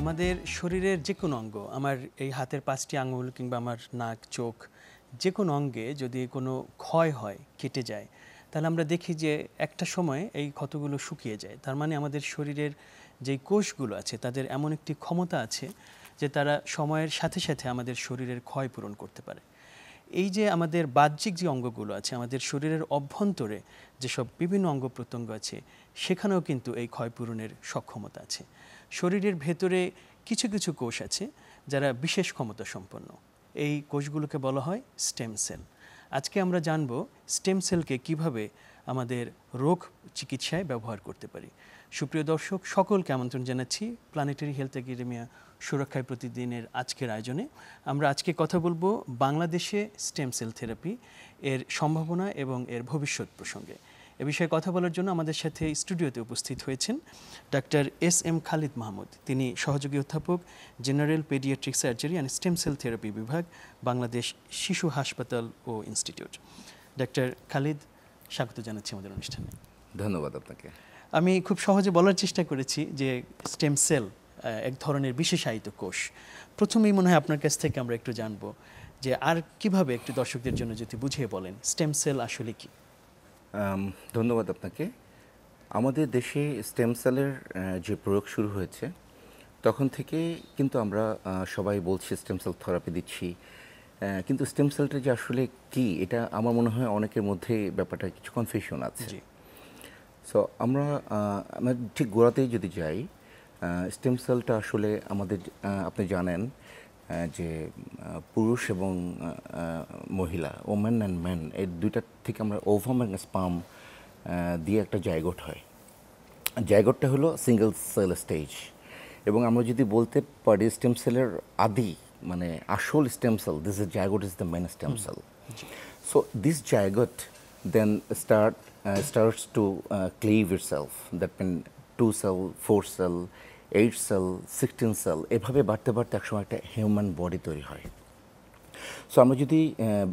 আমাদের শরীরের যে কোনো অঙ্গ, আমার এই হাতের 5টি আঙুল কিংবা আমার নাক, চোখ, যে কোনো অঙ্গে যদি কোনো ক্ষয় হয়, কেটে যায়, তাহলে আমরা দেখি যে একটা সময় এই ক্ষতগুলো শুকিয়ে যায়। তার মানে আমাদের শরীরের যেই কোষগুলো আছে তাদের এমন একটি ক্ষমতা আছে যে তারা সময়ের সাথে সাথে আমাদের শরীরের ক্ষয় পূরণ করতে পারে। এই যে আমাদের বাহ্যিক যে অঙ্গগুলো আছে, আমাদের শরীরের অভ্যন্তরে যেসব বিভিন্ন অঙ্গ প্রত্যঙ্গ আছে, সেখানেও কিন্তু এই ক্ষয়পূরণের সক্ষমতা আছে। শরীরের ভেতরে কিছু কিছু কোষ আছে যারা বিশেষ ক্ষমতা সম্পন্ন। এই কোষগুলোকে বলা হয় স্টেম সেল। আজকে আমরা জানব স্টেম সেলকে কিভাবে আমাদের রোগ চিকিৎসায় ব্যবহার করতে পারি। সুপ্রিয় দর্শক, সকলকে আমন্ত্রণ জানাচ্ছি প্ল্যানেটারি হেলথ একাডেমিয়া সুরক্ষায় প্রতিদিনের আজকের আয়োজনে। আমরা আজকে কথা বলবো বাংলাদেশে স্টেম সেল থেরাপি এর সম্ভাবনা এবং এর ভবিষ্যৎ প্রসঙ্গে। এ বিষয়ে কথা বলার জন্য আমাদের সাথে স্টুডিওতে উপস্থিত হয়েছেন ডাক্তার এস.এম. খালিদ মাহমুদ। তিনি সহযোগী অধ্যাপক, general paediatric surgery and stem cell therapy বিভাগ, বাংলাদেশ শিশু হাসপাতাল ও ইনস্টিটিউট। ডাক্তার খালিদ, স্বাগত জানাচ্ছি আমাদের অনুষ্ঠানে। ধন্যবাদ আপনাকে। আমি খুব সহজে বলার চেষ্টা করেছি যে স্টেম সেল এক ধরনের বিশেষায়িত কোষ। প্রথমেই মনে হয় আপনার কাছ থেকে আমরা একটু জানবো যে আর কিভাবে একটু দর্শকদের জন্য যদি বুঝিয়ে বলেন স্টেম সেল আসলে কি। ধন্যবাদ আপনাকে। আমাদের দেশে স্টেম সেলের যে প্রয়োগ শুরু হয়েছে তখন থেকে কিন্তু আমরা সবাই বলছি স্টেম সেল থেরাপি দিচ্ছি, কিন্তু স্টেম সেলটা যে আসলে কি, এটা আমার মনে হয় অনেকের মধ্যে ব্যাপারটা কিছু কনফিউশন আছে। সো আমরা ঠিক গোড়াতেই যদি যাই, স্টেম সেলটা আসলে আমাদের আপনি জানেন যে পুরুষ এবং মহিলা, ওমেন অ্যান্ড মেন, এই দুইটার থেকে আমরা ওভাম এবং স্পাম দিয়ে একটা জায়গোট হয়। জায়গোটটা হলো সিঙ্গেল সেল স্টেজ, এবং আমরা যদি বলতে পারি স্টেম সেলের আদি মানে আসল stem cell, this is zygote is the main stem cell. So this zygote then starts to cleave itself. That means 2 cell, 4 cell, 8 cell, 16 cell, এভাবে বাড়তে বাড়তে একসময় একটা হিউম্যান বডি তৈরি হয়। সো আমরা যদি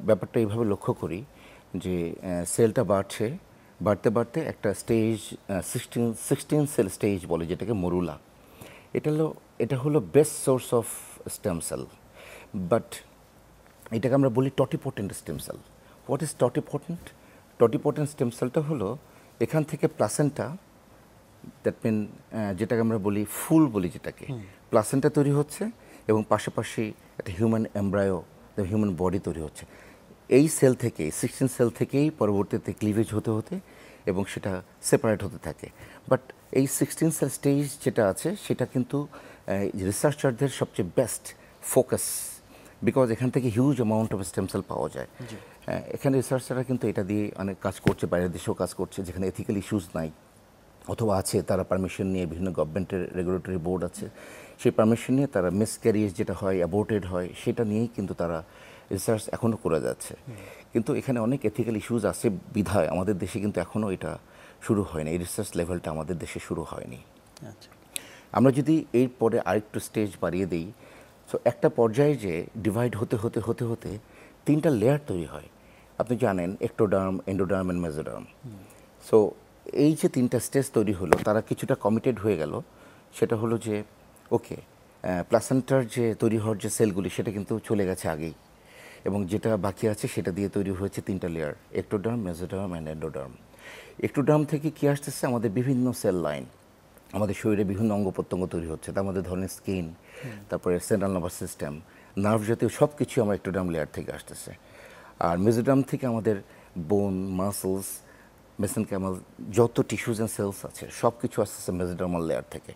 ব্যাপারটা এইভাবে লক্ষ্য করি যে সেলটা বাড়তে বাড়তে একটা স্টেজ 16 সেল স্টেজ বলে, যেটাকে মরুলা। এটা হলো best source of stem cell, but এটাকে আমরা বলি totipotent stem cell. What is totipotent? Totipotent stem সেলটা হলো এখান থেকে প্লাসেন্টা, দ্যাট মিন যেটাকে আমরা বলি ফুল বলি, যেটাকে প্লাসেন্টা তৈরি হচ্ছে, এবং পাশাপাশি একটা হিউম্যান এমব্রায়ো, হিউম্যান বডি তৈরি হচ্ছে। এই সেল থেকে 16 সেল থেকেই পরবর্তীতে ক্লিভেজ হতে হতে এবং সেটা সেপারেট হতে থাকে। বাট এই 16 সেল স্টেজ যেটা আছে সেটা কিন্তু রিসার্চারদের সবচেয়ে বেস্ট ফোকাস, বিকজ এখান থেকে huge amount of stem sell পাওয়া যায়। এখানে রিসার্চাররা কিন্তু এটা দিয়ে অনেক কাজ করছে, বাইরের দেশেও কাজ করছে, যেখানে এথিক্যাল ইস্যুস নাই অথবা আছে, তারা পারমিশন নিয়ে, বিভিন্ন গভর্নমেন্টের রেগুলেটরি বোর্ড আছে, সেই পারমিশন নিয়ে তারা মিসক্যারিজ যেটা হয়, অ্যাবর্টেড হয়, সেটা নিয়েই কিন্তু তারা রিসার্চ এখনও করে যাচ্ছে। কিন্তু এখানে অনেক এথিক্যাল ইস্যুস আছে বিধায় আমাদের দেশে কিন্তু এখনও এটা শুরু হয়নি, এই রিসার্চ লেভেলটা আমাদের দেশে শুরু হয়নি। আমরা যদি এরপরে আরেকটু স্টেজ বাড়িয়ে দিই, সো একটা পর্যায়ে যে ডিভাইড হতে হতে হতে হতে 3টা লেয়ার তৈরি হয়। আপনি জানেন ectoderm, endoderm and mesoderm. So এই যে 3টা স্টেজ তৈরি হলো, তারা কিছুটা কমিটেড হয়ে গেল। সেটা হলো যে ওকে, প্লাসেন্টার যে তৈরি হওয়ার যে সেলগুলি সেটা কিন্তু চলে গেছে আগেই, এবং যেটা বাকি আছে সেটা দিয়ে তৈরি হয়েছে 3টা layer, ectoderm, mesoderm and endoderm. Ectoderm থেকে কী আসতেছে? আমাদের বিভিন্ন সেল লাইন, আমাদের শরীরে বিভিন্ন অঙ্গ প্রত্যঙ্গ তৈরি হচ্ছে, তার মধ্যে ধরেন স্কিন, তারপরে সেন্ট্রাল নার্ভাস সিস্টেম, নার্ভ জাতীয় সব কিছু আমার এক্টোডার্ম লেয়ার থেকে আসতেছে। আর মেসোডার্ম থেকে আমাদের বোন, মাসলস, মেসেনকাইমাল, যত টিস্যুজ অ্যান্ড সেলস আছে সব কিছু আসতেছে মেসোডার্মাল লেয়ার থেকে।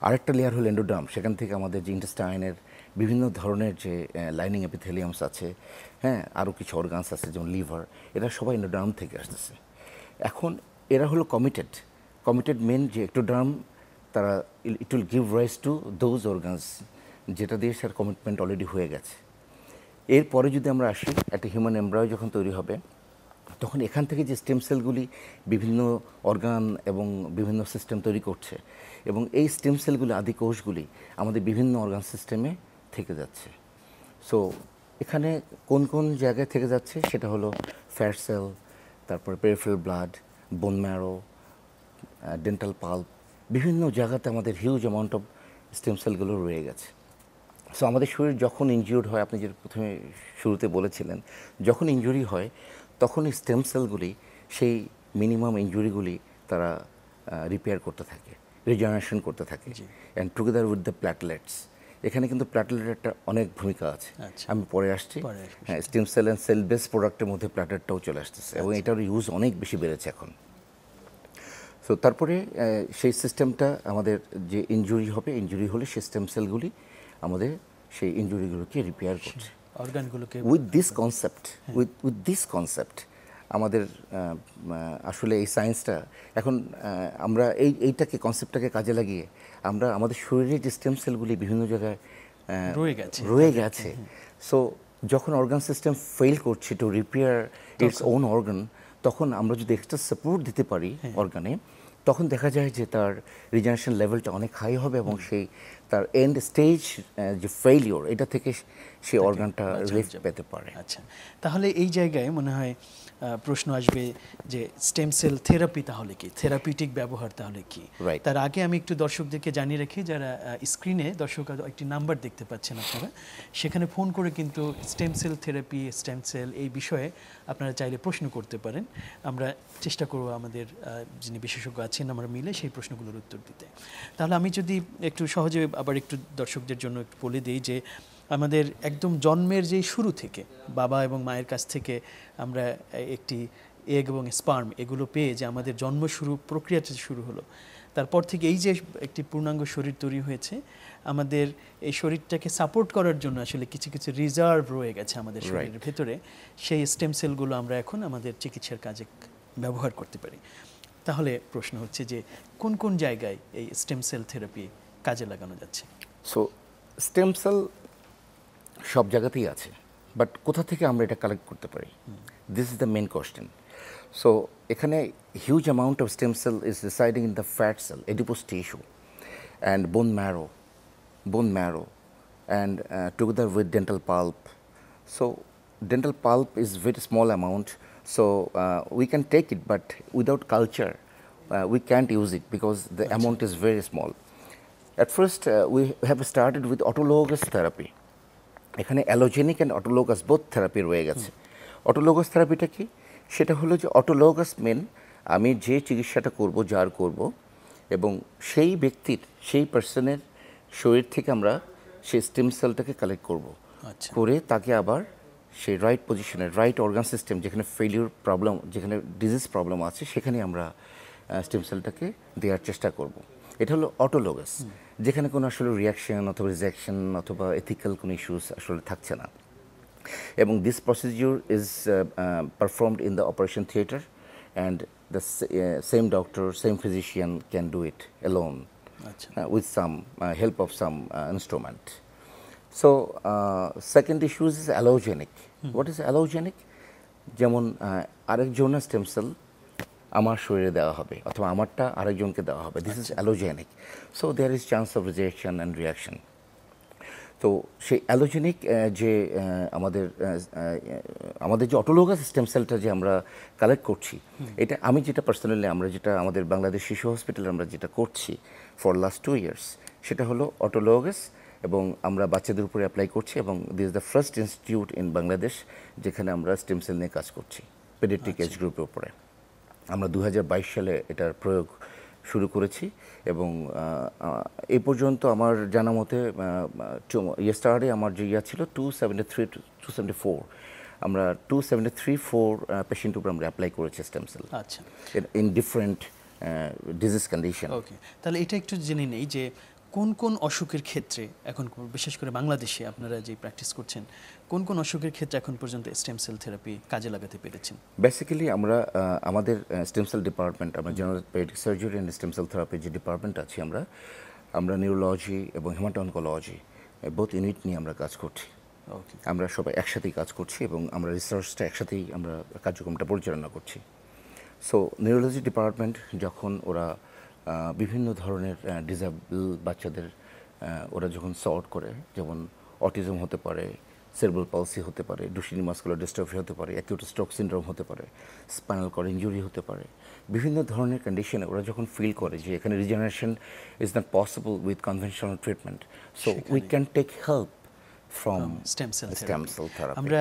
আরেকটা লেয়ার হলো এন্ডোডার্ম, সেখান থেকে আমাদের যে ইন্টেস্টাইনের বিভিন্ন ধরনের যে লাইনিং এপিথেলিয়ামস আছে, হ্যাঁ, আরও কিছু অর্গানস আছে যেমন লিভার, এরা সবাই এন্ডোডার্ম থেকে আসতেছে। এখন এরা হলো কমিটেড মেন যে এক্টোডার্ম, তারা it will give rise to those organs যেটা দিয়ে সেটার কমিটমেন্ট অলরেডি হয়ে গেছে। এরপরে যদি আমরা আসি, একটা হিউম্যান এমব্রায়ো যখন তৈরি হবে, তখন এখান থেকে যে স্টেম সেলগুলি বিভিন্ন অর্গান এবং বিভিন্ন সিস্টেম তৈরি করছে, এবং এই স্টেম সেলগুলি, আদি কোষগুলি আমাদের বিভিন্ন অর্গান সিস্টেমে থেকে যাচ্ছে। সো এখানে কোন কোন জায়গায় থেকে যাচ্ছে সেটা হলো ফ্যাট সেল, তারপরে peripheral blood, bone marrow, dental pulp, বিভিন্ন জায়গাতে আমাদের হিউজ অ্যামাউন্ট অফ স্টেম সেলগুলো রয়ে গেছে। সো আমাদের শরীর যখন ইনজিউর্ড হয়, আপনি যে প্রথমে শুরুতে বলেছিলেন, যখন ইনজুরি হয় তখন স্টেম সেলগুলি সেই মিনিমাম ইনজুরিগুলি তারা রিপেয়ার করতে থাকে, রিজেনারেশন করতে থাকে, অ্যান্ড টুগেদার উইথ দ্য প্ল্যাটলেটস। এখানে কিন্তু প্ল্যাটলেটের একটা অনেক ভূমিকা আছে, আমি পরে আসছি। হ্যাঁ, stem cell and cell base প্রোডাক্টের মধ্যে প্ল্যাটলেটটাও চলে আসতেছে, এবং এটার ইউজ অনেক বেশি বেড়েছে এখন। সো তারপরে সেই সিস্টেমটা আমাদের যে ইনজুরি হবে, ইনজুরি হলে সেই স্টেম সেলগুলি আমাদের সেই ইনজুরিগুলোকে রিপেয়ার করছে অর্গানগুলোকে। উইথ দিস কনসেপ্ট আমাদের আসলে এই সায়েন্সটা এখন আমরা কনসেপ্টটাকে কাজে লাগিয়ে আমরা আমাদের শরীরের যে স্টেম সেলগুলি বিভিন্ন জায়গায় রয়ে গেছে, সো যখন অর্গান সিস্টেম ফেল করছে to repair its own organ, তখন আমরা যদি এক্সট্রা সাপোর্ট দিতে পারি অর্গানে, তখন দেখা যায় যে তার রিজেনারেশন লেভেলটা অনেক হাই হবে, এবং সেই তার এন্ড স্টেজ যে ফেইলিওর, এটা থেকে সেই অর্গানটা রিলিফ পেতে পারে। আচ্ছা, তাহলে এই জায়গায় মনে হয় প্রশ্ন আসবে যে স্টেম সেল থেরাপি তাহলে কি, থেরাপিউটিক ব্যবহার তাহলে কি? তার আগে আমি একটু দর্শকদেরকে জানিয়ে রাখি, যারা স্ক্রিনে দর্শক একটি নাম্বার দেখতে পাচ্ছেন আপনারা, সেখানে ফোন করে কিন্তু stem cell therapy, stem cell এই বিষয়ে আপনারা চাইলে প্রশ্ন করতে পারেন। আমরা চেষ্টা করব আমাদের যিনি বিশেষজ্ঞ আছেন আমরা মিলে সেই প্রশ্নগুলোর উত্তর দিতে। তাহলে আমি যদি একটু সহজে আবার একটু দর্শকদের জন্য একটু বলে দিই যে আমাদের একদম জন্মের যে শুরু থেকে বাবা এবং মায়ের কাছ থেকে আমরা একটি এগ এবং স্পার্ম এগুলো পেয়ে যে আমাদের জন্ম প্রক্রিয়াটা শুরু হলো, তারপর থেকে এই যে একটি পূর্ণাঙ্গ শরীর তৈরি হয়েছে, আমাদের এই শরীরটাকে সাপোর্ট করার জন্য আসলে কিছু কিছু রিজার্ভ রয়ে গেছে আমাদের শরীরের ভেতরে, সেই স্টেম সেলগুলো আমরা এখন আমাদের চিকিৎসার কাজে ব্যবহার করতে পারি। তাহলে প্রশ্ন হচ্ছে যে কোন কোন জায়গায় এই স্টেম সেল থেরাপি কাজে লাগানো যাচ্ছে? সো স্টেম সেল সব জায়গাতেই আছে, বাট কোথা থেকে আমরা এটা কালেক্ট করতে পারি, this is the main question. So এখানে huge amount of stem cell is residing in the fat cell, adipose tissue, and bone marrow, and together with dental pulp. So dental pulp is very small amount, so we can take it, but without culture we can't use it because the amount is very small. At first we have started with autologous therapy. এখানে allogeneic and autologous both therapy রয়ে গেছে। Autologous থেরাপিটা কি? সেটা হলো যে autologous main আমি যে চিকিৎসাটা করব, যার করব, এবং সেই ব্যক্তির, সেই পার্সনের শরীর থেকে আমরা সেই স্টেম সেলটাকে কালেক্ট করব, করে তাকে আবার সেই রাইট পজিশনে, রাইট অর্গান সিস্টেম যেখানে ফেলিওর প্রবলেম, যেখানে ডিজিজ প্রবলেম আছে, সেখানে আমরা স্টেম সেলটাকে দেওয়ার চেষ্টা করব। এটা হলো অটোলোগাস, যেখানে কোনো আসলে রিয়াকশন অথবা রিজেকশন অথবা এথিক্যাল কোনো ইস্যুস আসলে থাকছে না। এবং this procedure is performed in the operation theatre, and the same doctor, same physician can do it alone with some help of some instrument. So second issue is allogenic. What is allogenic? যেমন আরেকজনের stem cell আমার শরীরে দেওয়া হবে, অথবা আমারটা আরেকজনকে দেওয়া হবে, this is allogenic. So there is chance of rejection and reaction. তো সেই অ্যালোজেনিক যে আমাদের যে অটোলোগাস স্টেম সেলটা যে আমরা কালেক্ট করছি, এটা আমি যেটা পার্সোনালি, আমরা যেটা আমাদের বাংলাদেশ শিশু হসপিটালে আমরা যেটা করছি ফর লাস্ট 2 years, সেটা হলো অটোলোগাস, এবং আমরা বাচ্চাদের উপরে অ্যাপ্লাই করছি, এবং this is the first institute in Bangladesh যেখানে আমরা স্টেম সেল নিয়ে কাজ করছি পেডিয়াট্রিক এজ গ্রুপের উপরে। আমরা 2022 সালে এটার প্রয়োগ শুরু করেছি, এবং এই পর্যন্ত আমার জানা মতে ইয়েস্টারডে আমার যে ছিল 273 to 274, আমরা 273 পেশেন্ট উপরে আমরা অ্যাপ্লাই করেছি stem cell in different disease condition. Okay, তাহলে এটা একটু জেনে নেই যে কোন কোন অসুখের ক্ষেত্রে এখন, বিশেষ করে বাংলাদেশে আপনারা যে প্র্যাকটিস করছেন, কোন কোন অসুখের ক্ষেত্রে এখন পর্যন্ত স্টেম সেল থেরাপি কাজে লাগাতে পেরেছেন? বেসিক্যালি আমরা আমাদের স্টেম সেল ডিপার্টমেন্ট, আমরা general paediatric surgery and stem cell therapy যে ডিপার্টমেন্ট আছে, আমরা নিউরোলজি এবং হেমাটো-অনকোলজি বোথ ইউনিট নিয়ে আমরা কাজ করছি। আমরা সবাই একসাথেই কাজ করছি, এবং আমরা রিসার্চটা একসাথেই আমরা কার্যক্রমটা পরিচালনা করছি। সো নিউরোলজি ডিপার্টমেন্ট যখন ওরা বিভিন্ন ধরনের ডিসেবল বাচ্চাদের ওরা যখন সর্ট করে, যেমন অটিজম হতে পারে, সেরেব্রাল পালসি হতে পারে, ডুশেনি মাসকুলার ডিস্ট্রফি হতে পারে, অ্যাকিউট স্ট্রোক সিনড্রোম হতে পারে, স্পাইনাল কর্ড ইনজুরি হতে পারে। বিভিন্ন ধরনের কন্ডিশনে ওরা যখন ফিল করে যে এখানে regeneration is not possible with conventional treatment, so we can take help from stem cell stem cell therapy. আমরা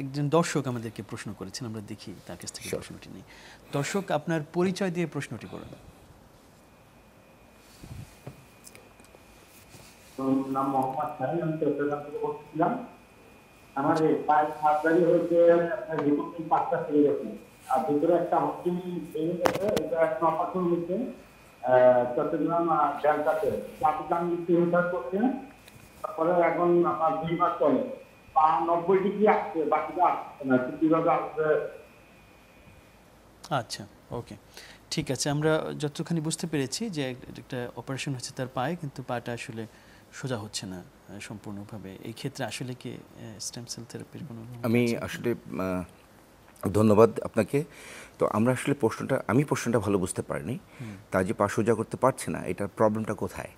একজন দর্শক আমাদেরকে প্রশ্ন করেছেন, আমরা দেখি তার কাছ থেকে প্রশ্নটি নেই। দর্শক, আপনার পরিচয় দিয়ে প্রশ্নটি করুন। নাম মোহাম্মদ শাহিন, আমি চট্টগ্রাম থেকে বলছিলাম। আমার এই পায়ের সার্জারি হয়েছে, আপনার রিপোর্টিং 5টা থেকে গেছে, আর ভিতরে একটা হস্টিং ভেঙে গেছে, এটা একটা অপারেশন হয়েছে চট্টগ্রাম ডেল্টাতে। বাকিটা আমি চিকিৎসা করছে, তারপরে এখন আমার 2 মাস চলে, পা 90 ডিগ্রি আসছে, বাকিটা আসছে না, কিভাবে আসবে? আচ্ছা, ওকে, ঠিক আছে। আমরা যতখানি বুঝতে পেরেছি যে একটা অপারেশন হচ্ছে তার পায়ে, কিন্তু পাটা আসলে সোজা হচ্ছে না সম্পূর্ণভাবে। এই ক্ষেত্রে আসলে কি স্টেম সেল থেরাপির কোনো আমি আসলে ধন্যবাদ আপনাকে। তো আমরা আসলে আমি প্রশ্নটা ভালো বুঝতে পারিনি। তার যে পা সোজা করতে পারছে না, এটার প্রবলেমটা কোথায়?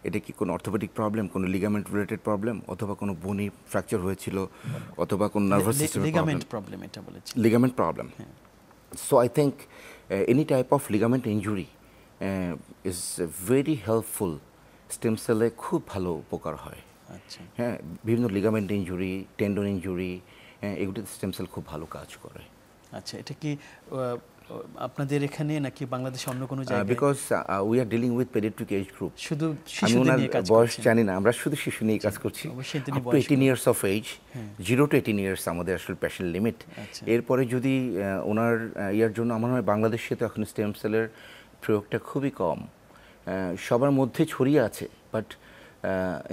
এটা কি কোনো অর্থোপেডিক প্রবলেম, কোনো লিগামেন্ট রিলেটেড প্রবলেম, অথবা কোনো বনি ফ্র্যাকচার হয়েছিল, অথবা কোনো নার্ভাস সিস্টেমের লিগামেন্ট প্রবলেম এটা বলেছি। Ligament problem. So I think any type of ligament injury is very helpful. Stem সেলে খুব ভালো উপকার হয়। আচ্ছা, হ্যাঁ, বিভিন্ন লিগামেন্ট ইনজুরি, টেন্ডন ইনজুরি, এগুলিতে স্টেম সেল খুব ভালো কাজ করে। আচ্ছা, এটা কি আপনাদের এখানে নাকি বাংলাদেশে অন্য কোনো জায়গায়? Because we are dealing with paediatric age group. শুধু আমি শিশুদের ওনার নিয়ে কাজ বয়স করছেন? জানি না, আমরা শুধু শিশু নিয়ে কাজ করছি। অবশ্যই তিনি আপ টু বয়স্ক। 18 years of age, 0 to 18 years আমাদের আসলে পেশেন্ট লিমিট। আচ্ছা। এরপরে যদি ওনার ইয়ার জন্য আমার মনে হয় বাংলাদেশে তো এখন স্টেম সেলের প্রয়োগটা খুবই কম, সবার মধ্যে ছড়িয়ে আছে, বাট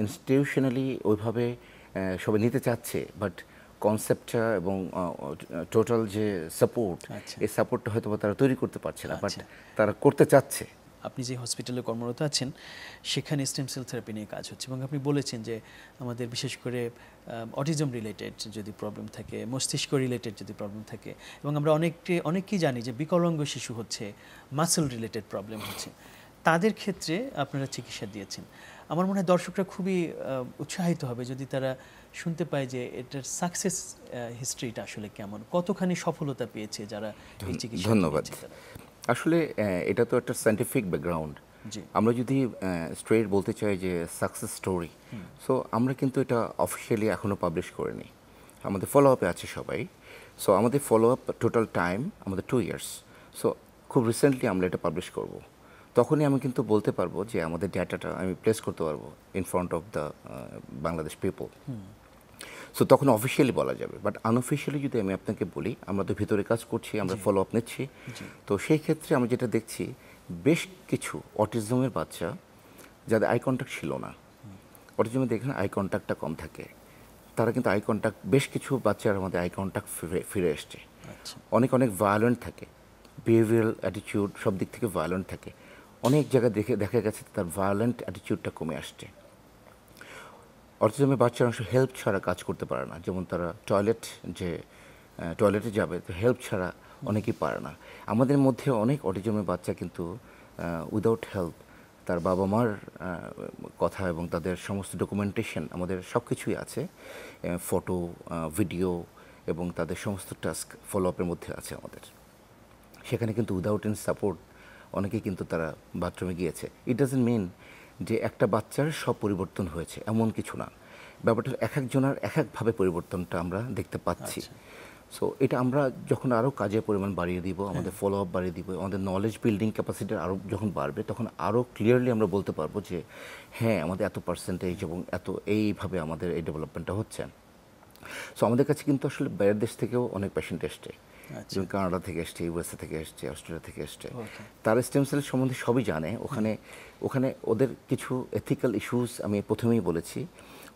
ইনস্টিটিউশনালি ওইভাবে সবাই নিতে চাচ্ছে, বাট কনসেপ্টটা এবং টোটাল যে সাপোর্ট, আচ্ছা। এই সাপোর্টটা হয়তো তারা তৈরি করতে পারছে না, বাট আচ্ছা। তারা করতে চাচ্ছে। আপনি যে হসপিটালে কর্মরত আছেন সেখানে স্টেম সেল থেরাপি নিয়ে কাজ হচ্ছে, এবং আপনি বলেছেন যে আমাদের বিশেষ করে অটিজম রিলেটেড যদি প্রবলেম থাকে, মস্তিষ্ক রিলেটেড যদি প্রবলেম থাকে, এবং আমরা অনেকেই জানি যে বিকলাঙ্গ শিশু হচ্ছে, মাসল রিলেটেড প্রবলেম হচ্ছে, তাদের ক্ষেত্রে আপনারা চিকিৎসা দিয়েছেন। আমার মনে হয় দর্শকরা খুবই উৎসাহিত হবে যদি তারা শুনতে পায় যে এটার সাকসেস হিস্ট্রিটা আসলে কেমন, কতখানি সফলতা পেয়েছে যারা এই চিকিৎসা ধন্যবাদ। নিয়েছে তারা। আসলে এটা তো একটা সায়েন্টিফিক ব্যাকগ্রাউন্ড। জি। আমরা যদি স্ট্রেট বলতে চাই যে সাকসেস স্টোরি, সো আমরা কিন্তু এটা অফিসিয়ালি এখনও পাবলিশ করিনি, আমাদের ফলো আপে আছে সবাই। সো আমাদের ফলো আপ টোটাল টাইম আমাদের 2 ইয়ার্স। সো খুব রিসেন্টলি আমরা এটা পাবলিশ করব, তখনই আমি কিন্তু বলতে পারবো যে আমাদের ডেটাটা আমি প্লেস করতে পারবো in front of the Bangladesh people. So তখন অফিসিয়ালি বলা যাবে, বাট আনঅফিসিয়ালি যদি আমি আপনাকে বলি, আমরা তো ভিতরে কাজ করছি, আমরা ফলো আপ নিচ্ছি। তো সেই ক্ষেত্রে আমি যেটা দেখছি, বেশ কিছু অটিজমের বাচ্চা যাদের আই কন্ট্যাক্ট ছিল না, অটিজমে দেখেন আই কন্ট্যাক্টটা কম থাকে, তারা কিন্তু আই কন্ট্যাক্ট, বেশ কিছু বাচ্চার আমাদের আই কন্ট্যাক্ট ফিরে এসছে। অনেক ভায়োলেন্ট থাকে, বিহেভিয়ারাল অ্যাটিটিউড সব দিক থেকে ভায়োলেন্ট থাকে, অনেক জায়গায় দেখা গেছে তার ভায়োলেন্ট অ্যাটিটিউডটা কমে আসছে। অটিজমের বাচ্চারা অংশ হেল্প ছাড়া কাজ করতে পারে না, যেমন তারা টয়লেটে যাবে, তো হেল্প ছাড়া অনেকেই পারে না। আমাদের মধ্যে অনেক অটিজমের বাচ্চা কিন্তু উইদাউট হেল্প, তার বাবা মার কথা এবং তাদের সমস্ত ডকুমেন্টেশন আমাদের সব কিছুই আছে, ফটো, ভিডিও এবং তাদের সমস্ত টাস্ক ফলো আপের মধ্যে আছে আমাদের। সেখানে কিন্তু উইদাউট এনি সাপোর্ট অনেকেই কিন্তু তারা বাথরুমে গিয়েছে। ইট ডাজন্ট মিন যে একটা বাচ্চার সব পরিবর্তন হয়েছে, এমন কিছু না। ব্যাপারটা এক একজনের এক একভাবে পরিবর্তনটা আমরা দেখতে পাচ্ছি। সো এটা আমরা যখন আরও কাজের পরিমাণ বাড়িয়ে দিব, আমাদের ফলো আপ বাড়িয়ে দিব, আমাদের নলেজ বিল্ডিং ক্যাপাসিটি আরও যখন বাড়বে, তখন আরও ক্লিয়ারলি আমরা বলতে পারবো যে হ্যাঁ, আমাদের এত পার্সেন্টেজ এবং এইভাবে আমাদের এই ডেভেলপমেন্টটা হচ্ছে। সো আমাদের কাছে কিন্তু আসলে বাইরের দেশ থেকেও অনেক পেশেন্ট এসছে, যেমন কানাডা থেকে এসছে, ইউএসএ থেকে এসছে, অস্ট্রেলিয়া থেকে এসছে। তারা স্টেম সেল সম্বন্ধে সবই জানে। ওখানে ওদের কিছু এথিক্যাল ইস্যুস, আমি প্রথমেই বলেছি,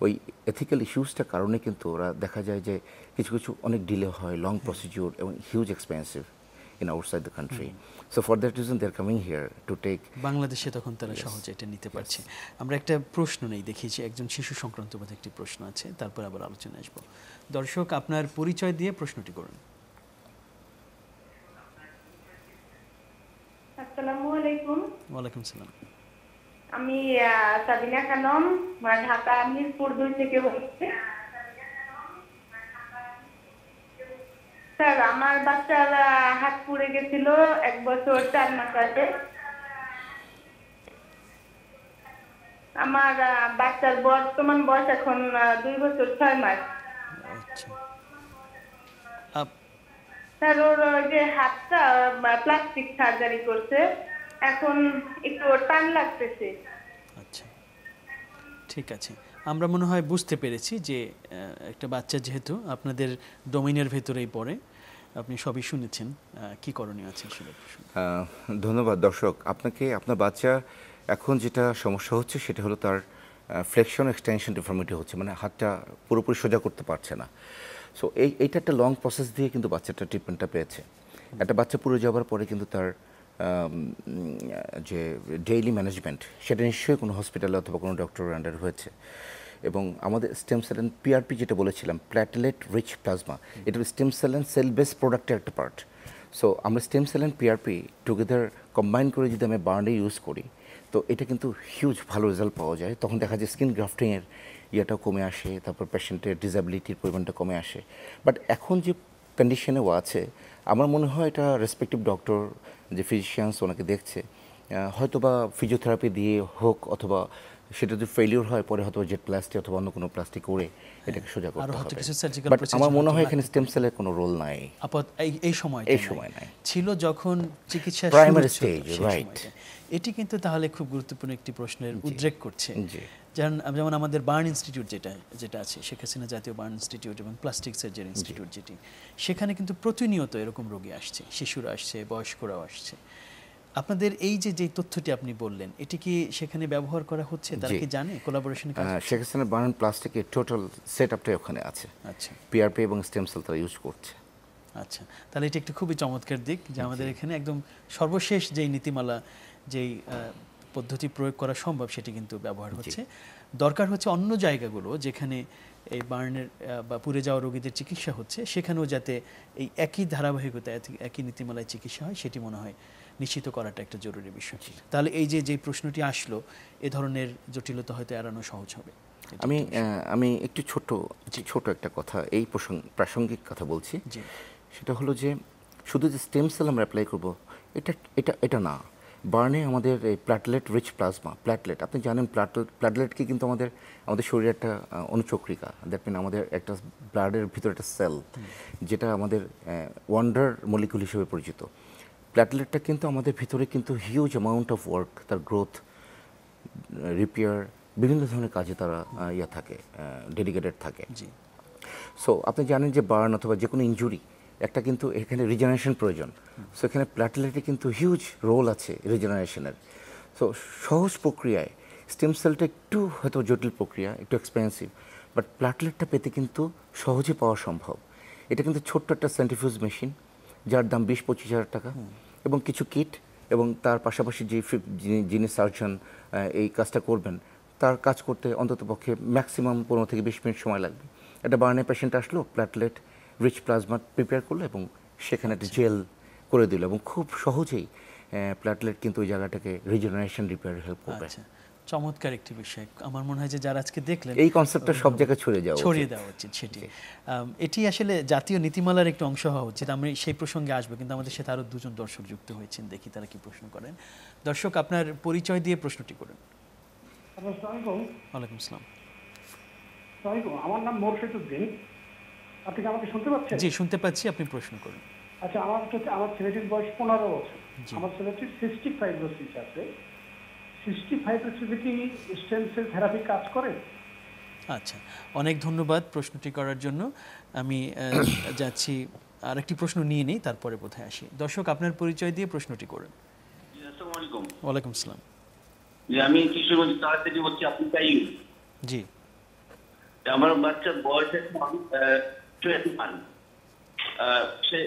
ওই এথিক্যাল ইস্যুসটার কারণে কিন্তু ওরা দেখা যায় যে কিছু অনেক ডিলে হয়, লং প্রসিডিউর এবং huge expensive in outside the country. So for that reason they are coming here to take. বাংলাদেশে তখন তারা সহজে এটা নিতে পারছে। আমরা একটা প্রশ্ন নেই, দেখি যে একজন শিশু সংক্রান্ত বোধ একটি প্রশ্ন আছে, তারপর আবার আলোচনা আসবো। দর্শক, আপনার পরিচয় দিয়ে প্রশ্নটি করুন। আসসালামু আলাইকুম। ওয়ালাইকুম সালাম। আমি সাবিনা খানম, ঢাকা মিরপুর 2 থেকে বলছি। আমার বাচ্চার হাত পুড়ে গেছিল 1 বছর 4 মাস আগে। আমার বাচ্চার বর্তমান বয়স এখন 2 বছর 6 মাস। আচ্ছা স্যার ওর যে হাতটা প্লাস্টিক সার্জারি করছে, এখন একটু টান লাগতেছে। আচ্ছা ঠিক আছে, আমরা মনে হয় বুঝতে পেরেছি যে একটা বাচ্চা যেহেতু আপনাদের ডোমেইনের ভেতরেই পড়ে, আপনি সবই শুনেছেন, কি করণীয় আছে সেটা প্রশ্ন। ধন্যবাদ দর্শক আপনাকে। আপনার বাচ্চা এখন যেটা সমস্যা হচ্ছে সেটা হলো তার ফ্লেকশন এক্সটেনশন ডিফর্মিটি হচ্ছে, মানে হাতটা পুরোপুরি সোজা করতে পারছে না। সো এইটা একটা লং প্রসেস দিয়ে কিন্তু বাচ্চাটা ট্রিটমেন্টটা পেয়েছে। একটা বাচ্চা পুরো যাওয়ার পরে কিন্তু তার যে ডেইলি ম্যানেজমেন্ট সেটা নিশ্চয়ই কোনো হসপিটালে অথবা কোনো ডক্টরের আন্ডার হয়েছে। এবং আমাদের স্টেম সেল অ্যান্ড পিআরপি যেটা বলেছিলাম, প্ল্যাটেলেট রিচ প্লাজমা, এটা stem cell and cell base প্রোডাক্টের একটা পার্ট। সো আমরা stem cell and PRP together combine করে যদি আমি বার্নে ইউজ করি, তো এটা কিন্তু হিউজ ভালো রেজাল্ট পাওয়া যায়। তখন দেখা যায় স্কিন গ্রাফটিংয়ের ইয়েটাও কমে আসে, তারপর পেশেন্টের ডিসএবিলিটির পরিমাণটা কমে আসে। বাট এখন যে কন্ডিশনে ও আছে, আমার মনে হয় এটা রেসপেক্টিভ ডক্টর যে ফিজিশিয়ানস ওনাকে দেখছে, হয়তো বা ফিজিওথেরাপি দিয়ে হোক, অথবা সেটা যদি ফেলিওর হয় পরে হয়তো জেট প্লাস্টিক অথবা অন্য কোনো প্লাস্টিক করে এটাকে সোজা করতে হবে। বাট আমার মনে হয় এখানে স্টেম সেলের কোনো রোল নাই এই সময় নাই, ছিল যখন চিকিৎসা প্রাইমারি স্টেজ, রাইট। এটি কিন্তু তাহলে খুব গুরুত্বপূর্ণ একটি প্রশ্নের উদ্রেক করছে। যেমন আমাদের বার্ন ইনস্টিটিউট যেটা আছে, শেখ হাসিনা জাতীয় বার্ন ইনস্টিটিউট এবং প্লাস্টিক সার্জারি ইনস্টিটিউট যেটি, সেখানে কিন্তু প্রতিনিয়ত এরকম রোগী আসছে, শিশুরা আসছে, বয়স্করাও আসছে। আপনাদের এই যে তথ্যটি আপনি বললেন, এটি কি সেখানে ব্যবহার করা হচ্ছে? তারা কি জানে কোলাবোরেশন? শেখ হাসিনা বার্ন প্লাস্টিকের টোটাল সেটআপটাই ওখানে আছে। আচ্ছা, পিআরপি এবং স্টেম সেল তারা ইউজ করছে। আচ্ছা, তাহলে এটি একটি খুবই চমৎকার দিক যে আমাদের এখানে একদম সর্বশেষ যেই নীতিমালা, যেই পদ্ধতি প্রয়োগ করা সম্ভব সেটি কিন্তু ব্যবহার হচ্ছে। দরকার হচ্ছে অন্য জায়গাগুলো যেখানে এই বার্নের বা পুড়ে যাওয়া রোগীদের চিকিৎসা হচ্ছে, সেখানেও যাতে এই একই ধারাবাহিকতা, একই নীতিমালায় চিকিৎসা হয়, সেটি মনে হয় নিশ্চিত করাটা একটা জরুরি বিষয়। তাহলে এই যে প্রশ্নটি আসলো, এ ধরনের জটিলতা হয়তো এড়ানো সহজ হবে। আমি একটু ছোট একটা কথা, এই প্রাসঙ্গিক কথা বলছি। সেটা হলো যে শুধু যে স্টেম সেল আমরা অ্যাপ্লাই করবো এটা না। বার্নে আমাদের এই প্ল্যাটলেট রিচ প্লাজমা, প্ল্যাটলেট, আপনি জানেন প্ল্যাটলেটকে কিন্তু আমাদের শরীরে একটা অনুচক্রিকা, দ্যাট মিন আমাদের একটা ব্লাডের ভিতরে একটা সেল, যেটা আমাদের ওয়ান্ডার মলিকুল হিসেবে পরিচিত। প্ল্যাটলেটটা কিন্তু আমাদের ভিতরে কিন্তু হিউজ অ্যামাউন্ট অফ ওয়ার্ক, তার গ্রোথ, রিপেয়ার, বিভিন্ন ধরনের কাজে তারা থাকে, ডেডিকেটেড থাকে। সো আপনি জানেন যে বার্ন অথবা যে কোনো ইনজুরি একটা কিন্তু এখানে রিজেনারেশন প্রয়োজন। সো এখানে প্ল্যাটলেটে কিন্তু হিউজ রোল আছে রিজেনারেশনের। সো সহজ প্রক্রিয়ায় স্টেম সেলটা একটু হয়তো জটিল প্রক্রিয়া, একটু এক্সপেন্সিভ, বাট প্ল্যাটলেটটা পেতে কিন্তু সহজে পাওয়া সম্ভব। এটা কিন্তু ছোট্ট একটা সেন্ট্রিফিউজ মেশিন, যার দাম 20-25 হাজার টাকা, এবং কিছু কিট, এবং তার পাশাপাশি যিনি সার্জন এই কাজটা করবেন, তার কাজ করতে অন্তত পক্ষে ম্যাক্সিমাম 15 থেকে 20 মিনিট সময় লাগবে। একটা বার্নে পেশেন্ট আসলো, প্ল্যাটলেট রিচ প্লাজমা প্রিপেয়ার করলো এবং সেখানে একটা জেল করে দিল, এবং খুব সহজেই প্ল্যাটলেট কিন্তু ওই জায়গাটাকে রিজেনারেশন রিপেয়ারে হেল্প করবে। চমৎকার একটি বিষয়। আমার মনে হয় যে যারা আজকে দেখলেন, এই কনসেপ্টটা সব জায়গায় ছড়িয়ে দেওয়া উচিত। সেটি এটি আসলে জাতীয় নীতিমালার একটি অংশ হওয়া উচিত। আমি সেই প্রসঙ্গে আসবো, কিন্তু আমাদের সাথে আরো দুজন দর্শক যুক্ত হয়েছেন, দেখি তারা কি প্রশ্ন করেন। দর্শক, আপনার পরিচয় দিয়ে প্রশ্নটি করুন। ওয়ালাইকুম আসসালাম। আমার নাম মোরশেদ উদ্দিন। আপনি কি আমাকে শুনতে পাচ্ছেন? জি, শুনতে পাচ্ছি, আপনি প্রশ্ন করুন। আচ্ছা, আমার ছেলেটির বয়স 15 বছর। আমার ছেলেটির সিস্টিক ফাইব্রোসিস আছে। সিস্টিক ফাইব্রোসিসে কি স্টেম সেল থেরাপি কাজ করে? আচ্ছা, অনেক ধন্যবাদ প্রশ্নটি করার জন্য। আমি যাচ্ছি আরেকটি প্রশ্ন নিয়ে নিই, তারপরে বোধহয় আসি। দর্শক, আপনার পরিচয় দিয়ে প্রশ্নটি করুন। আসসালামু আলাইকুম। ওয়ালাইকুম আসসালাম। আমি কিশোরগঞ্জ তাড়াতাড়ি বলছি, আপনি তাই? জি। আমার বাচ্চার বয়স এখন 21, সে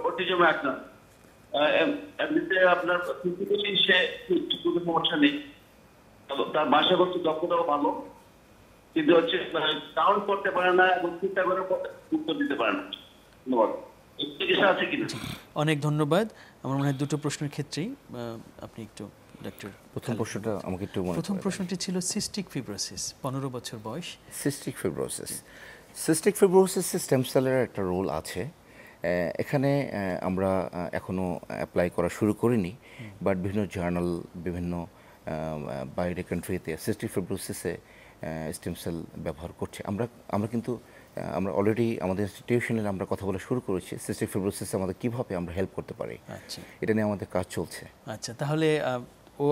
অটিজমে আক্রান্ত। এমনিতে আপনার ফিজিক্যালি সে কোনো সমস্যা নেই, তার ভাষাগত দক্ষতাও ভালো, কিন্তু হচ্ছে কাউন্ট করতে পারে না এবং চিন্তা করে উত্তর দিতে পারে না। ধন্যবাদ। চিকিৎসা আছে কিনা? অনেক ধন্যবাদ। আমার মনে হয় দুটো প্রশ্নের ক্ষেত্রেই আপনি একটু ডক্টর, প্রথম প্রশ্নটা আমাকে একটু মনে। প্রথম প্রশ্নটি ছিল সিস্টিক ফিব্রোসিস, 15 বছর বয়স। সিস্টিক ফিব্রোসিস স্টেম সেলের একটা রোল আছে, এখানে আমরা এখনও অ্যাপ্লাই করা শুরু করিনি, বাট বিভিন্ন জার্নাল, বিভিন্ন বাইরে কান্ট্রিতে সিস্টিক ফাইব্রোসিসে স্টেম সেল ব্যবহার করছে। আমরা কিন্তু আমরা অলরেডি আমাদের ইনস্টিটিউশনে আমরা কথা বলা শুরু করেছি সিস্টিক ফাইব্রোসিসে আমাদের কীভাবে আমরা হেল্প করতে পারি। আচ্ছা, এটা নিয়ে আমাদের কাজ চলছে। আচ্ছা, তাহলে ও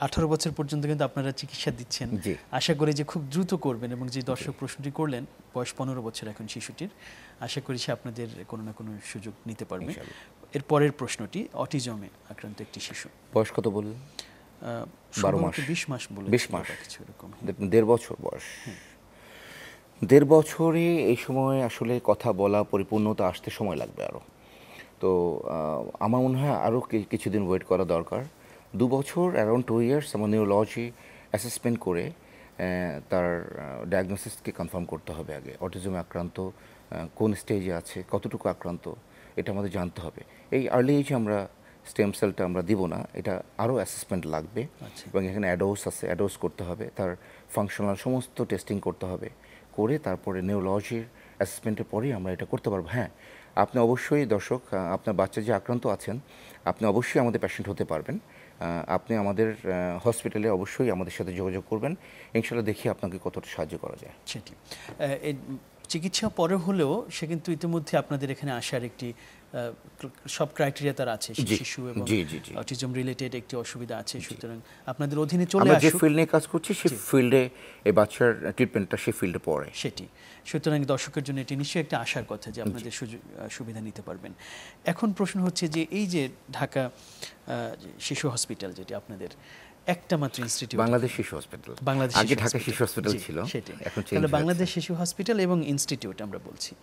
18 বছর পর্যন্ত কিন্তু আপনারা চিকিৎসা দিচ্ছেন। জি, আশা করি যে খুব দ্রুত করবেন, এবং যে দর্শক প্রশ্নটি করলেন, বয়স 15 বছর এখন শিশুটির, আশা করি সে আপনাদের কোনো না কোনো সুযোগ নিতে পারবে। এর পরের প্রশ্নটি, অটিজমে আক্রান্ত একটি শিশু, বয়স কত বললেন? 12 মাস, 20 মাস বলে 20 মাস, কিছু এরকম। 1.5 বছর বয়স। 1.5 বছরে এই সময় আসলে কথা বলা, পরিপূর্ণতা আসতে সময় লাগবে আরও। তো আমার মনে হয় আরও কিছুদিন ওয়েট করা দরকার। 2 বছর, অ্যারাউন্ড 2 ইয়ার্স আমার নিউরোলজি অ্যাসেসমেন্ট করে তার ডায়াগনোসিসকে কনফার্ম করতে হবে আগে। অটিজমে আক্রান্ত কোন স্টেজে আছে, কতটুকু আক্রান্ত, এটা আমাদের জানতে হবে। এই আর্লি এজে আমরা স্টেম সেলটা আমরা দিব না, এটা আরও অ্যাসেসমেন্ট লাগবে। এবং এখানে অ্যাডোস আছে, অ্যাডোস করতে হবে, তার ফাংশনাল সমস্ত টেস্টিং করতে হবে, করে তারপরে নিউরোলজির অ্যাসেসমেন্টের পরেই আমরা এটা করতে পারবো। হ্যাঁ, আপনি অবশ্যই দর্শক, আপনার বাচ্চা যে আক্রান্ত আছেন, আপনি অবশ্যই আমাদের পেশেন্ট হতে পারবেন। আপনি আমাদের হসপিটালে অবশ্যই আমাদের সাথে যোগাযোগ করবেন, ইনশাল্লাহ দেখি আপনাকে কতটা সাহায্য করা যায়। সেটি চিকিৎসা পরে হলেও সে কিন্তু ইতিমধ্যে আপনাদের এখানে আসার একটি সব ক্রাইটেরিয়া তার আছে, শিশু এবং অটিজম রিলেটেড একটি অসুবিধা আছে, সুতরাং আপনাদের অধীনে চলে আসুক। আমরা যে ফিল্ড নিয়ে কাজ করছি সেই ফিল্ডে এই বাচ্চার ট্রিটমেন্টটা সেই ফিল্ডে পড়ে সেটি, সুতরাং দর্শকের জন্য এটি নিশ্চয়ই একটা আশার কথা যে আপনাদের সুবিধা নিতে পারবেন। এখন প্রশ্ন হচ্ছে যে এই যে ঢাকা শিশু হসপিটাল, যেটি আপনাদের একটা মাত্র ইনস্টিটিউট, বাংলাদেশ শিশু হসপিটাল, আগে ঢাকা শিশু হসপিটাল ছিল, এখন চেঞ্জ হয়েছে, বাংলাদেশ শিশু হসপিটাল এবং ইনস্টিটিউট আমরা বলছি।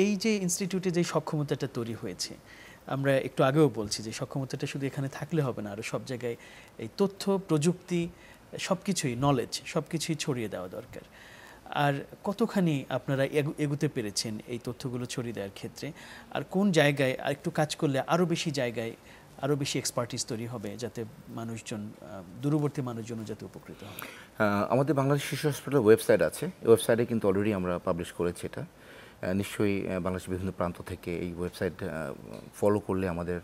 এই যে ইনস্টিটিউটে যে সক্ষমতাটা তৈরি হয়েছে, আমরা একটু আগেও বলছি যে সক্ষমতাটা শুধু এখানে থাকলে হবে না, আরও সব জায়গায় এই তথ্য প্রযুক্তি সব কিছুই, নলেজ সব কিছুই ছড়িয়ে দেওয়া দরকার। আর কতখানি আপনারা এগুতে পেরেছেন এই তথ্যগুলো ছড়িয়ে দেওয়ার ক্ষেত্রে, আর কোন জায়গায় আর একটু কাজ করলে আরও বেশি জায়গায় আরও বেশি এক্সপার্টিস তৈরি হবে, যাতে মানুষজন, দূরবর্তী মানুষজন যাতে উপকৃত হয়? আমাদের বাংলাদেশ শিশু হসপিটালের ওয়েবসাইট আছে, ওয়েবসাইটে কিন্তু অলরেডি আমরা পাবলিশ করেছি। এটা নিশ্চয়ই বাংলাদেশের বিভিন্ন প্রান্ত থেকে এই ওয়েবসাইট ফলো করলে আমাদের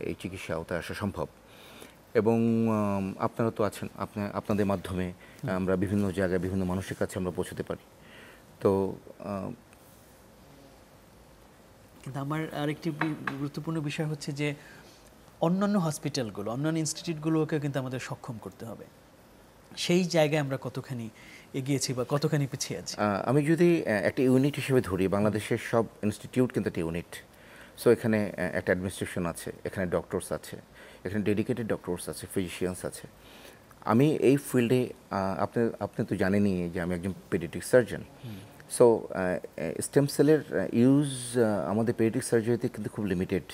এই চিকিৎসা আওতায় আসা সম্ভব। এবং আপনারা তো আছেন, আপনাদের মাধ্যমে আমরা বিভিন্ন জায়গায় বিভিন্ন মানুষের কাছে আমরা পৌঁছতে পারি। তো কিন্তু আমার আরেকটি গুরুত্বপূর্ণ বিষয় হচ্ছে যে অন্যান্য হসপিটালগুলো, অন্যান্য ইনস্টিটিউটগুলোকে কিন্তু আমাদের সক্ষম করতে হবে। সেই জায়গায় আমরা কতখানি এগিয়েছি বা কতখানি পিছিয়ে আছি? আমি যদি একটা ইউনিট হিসেবে ধরি, বাংলাদেশের সব ইনস্টিটিউট কিন্তু একটা ইউনিট। সো এখানে একটা অ্যাডমিনিস্ট্রেশন আছে, এখানে ডক্টরস আছে, এখানে ডেডিকেটেড ডক্টরস আছে, ফিজিশিয়ানস আছে। আমি এই ফিল্ডে, আপনি তো জানেনই যে আমি একজন পেডিয়াট্রিক সার্জন। সো স্টেম সেলের ইউজ আমাদের পেডিয়াট্রিক সার্জারিতে কিন্তু খুব লিমিটেড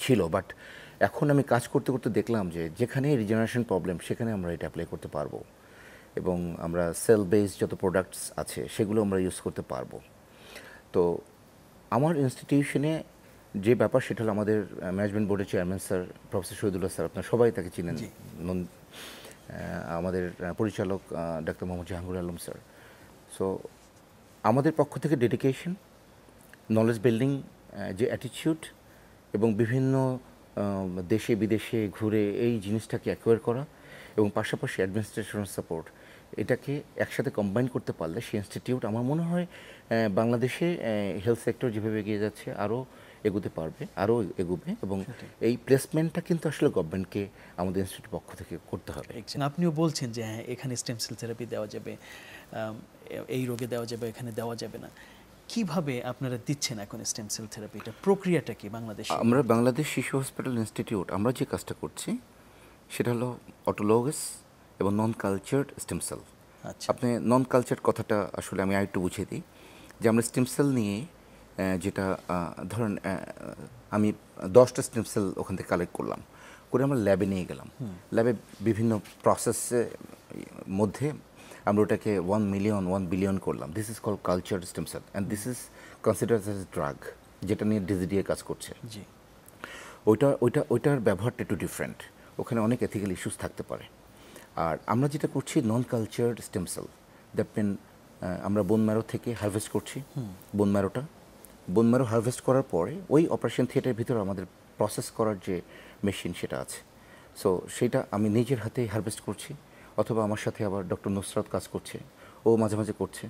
ছিল, বাট এখন আমি কাজ করতে করতে দেখলাম যে যেখানে রিজেনারেশন প্রবলেম সেখানে আমরা এটা অ্যাপ্লাই করতে পারবো, এবং আমরা সেল বেস যত প্রোডাক্টস আছে সেগুলো আমরা ইউজ করতে পারবো। তো আমার ইনস্টিটিউশনে যে ব্যাপার, সেটা হলো আমাদের ম্যানেজমেন্ট বোর্ডের chairman sir professor Shahidullah sir, আপনারা সবাই তাকে চিনেন, আমাদের পরিচালক doctor Mohammad Jahangir Alam sir. So আমাদের পক্ষ থেকে ডেডিকেশন, নলেজ বিল্ডিং, যে অ্যাটিটিউড, এবং বিভিন্ন দেশে বিদেশে ঘুরে এই জিনিসটাকে অ্যাকোয়ার করা, এবং পাশাপাশি অ্যাডমিনিস্ট্রেশনাল সাপোর্ট, এটাকে একসাথে কম্বাইন করতে পারলে সেই ইনস্টিটিউট আমার মনে হয় বাংলাদেশে হেলথ সেক্টর যেভাবে এগিয়ে যাচ্ছে আরও এগোতে পারবে, আরও এগোবে। এবং এই প্লেসমেন্টটা কিন্তু আসলে গভর্নমেন্টকে আমাদের ইনস্টিটিউট পক্ষ থেকে করতে হবে। আপনিও বলছেন যে হ্যাঁ, এখানে স্টেম সেল থেরাপি দেওয়া যাবে, এই রোগে দেওয়া যাবে, এখানে দেওয়া যাবে না। কিভাবে আপনারা দিচ্ছেন এখন স্টেম সেল থেরাপি, এটা প্রক্রিয়াটা কি বাংলাদেশে? আমরা বাংলাদেশ শিশু হসপিটাল ইনস্টিটিউট আমরা যে কাজটা করছি সেটা হলো অটোলগাস এবং নন কালচার্ড স্টেম সেল। আপনি নন কালচার্ড কথাটা আসলে আমি আরেকটু বুঝিয়ে দিই, যে আমরা স্টেম সেল নিয়ে যেটা ধরেন আমি 10টা স্টেম সেল ওখান থেকে কালেক্ট করলাম, করে আমরা ল্যাবে নিয়ে গেলাম। ল্যাবে বিভিন্ন প্রসেসের মধ্যে আমরা ওটাকে 1 মিলিয়ন 1 বিলিয়ন করলাম। This is called cultured stem cell and this is considered as drug, যেটা নিয়ে ডিজিডিএ কাজ করছে। জি, ওইটার ব্যবহারটা একটু ডিফারেন্ট, ওখানে অনেক এথিক্যাল ইস্যুস থাকতে পারে। আর আমরা যেটা করছি non cultured stem cell, that mean আমরা বোন ম্যারো থেকে হারভেস্ট করছি বোন ম্যারোটা, বোন ম্যারো হারভেস্ট করার পরে ওই অপারেশন থিয়েটারের ভিতরে আমাদের প্রসেস করার যে মেশিন সেটা আছে। সো সেটা আমি নিজের হাতে হারভেস্ট করছি, অথবা আমার সাথে আবার ডক্টর নুসরাত কাজ করছে, ও মাঝে মাঝে করছে,